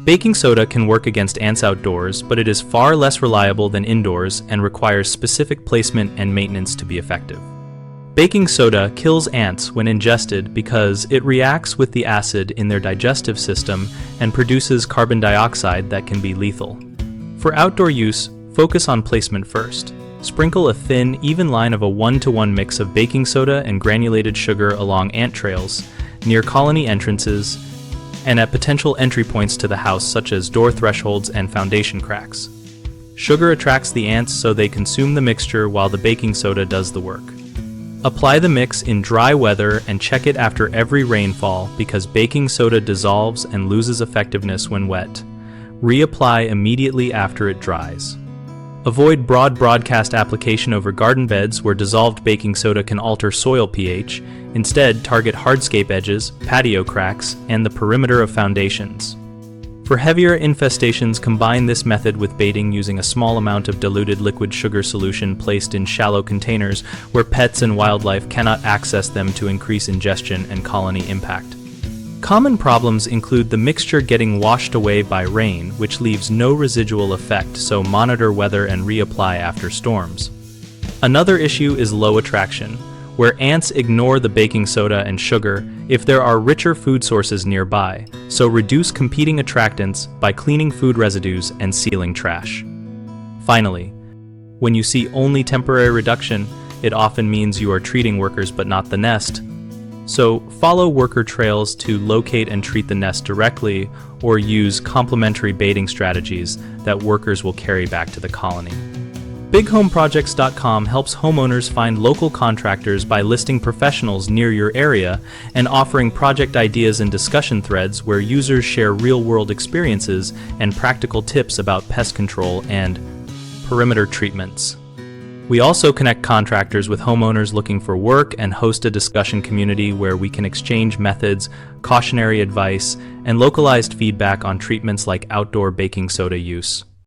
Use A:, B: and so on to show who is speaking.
A: Baking soda can work against ants outdoors, but it is far less reliable than indoors and requires specific placement and maintenance to be effective. Baking soda kills ants when ingested because it reacts with the acid in their digestive system and produces carbon dioxide that can be lethal. For outdoor use, focus on placement first. Sprinkle a thin, even line of a 1-to-1 mix of baking soda and granulated sugar along ant trails, near colony entrances, and at potential entry points to the house such as door thresholds and foundation cracks. Sugar attracts the ants so they consume the mixture while the baking soda does the work. Apply the mix in dry weather and check it after every rainfall because baking soda dissolves and loses effectiveness when wet. Reapply immediately after it dries. Avoid broad broadcast application over garden beds where dissolved baking soda can alter soil pH. Instead, target hardscape edges, patio cracks, and the perimeter of foundations. For heavier infestations, combine this method with baiting using a small amount of diluted liquid sugar solution placed in shallow containers where pets and wildlife cannot access them to increase ingestion and colony impact. Common problems include the mixture getting washed away by rain, which leaves no residual effect, so monitor weather and reapply after storms. Another issue is low attraction, where ants ignore the baking soda and sugar if there are richer food sources nearby, so reduce competing attractants by cleaning food residues and sealing trash. Finally, when you see only temporary reduction, it often means you are treating workers but not the nest. So follow worker trails to locate and treat the nest directly, or use complementary baiting strategies that workers will carry back to the colony. BigHomeProjects.com helps homeowners find local contractors by listing professionals near your area and offering project ideas and discussion threads where users share real-world experiences and practical tips about pest control and perimeter treatments. We also connect contractors with homeowners looking for work and host a discussion community where we can exchange methods, cautionary advice, and localized feedback on treatments like outdoor baking soda use.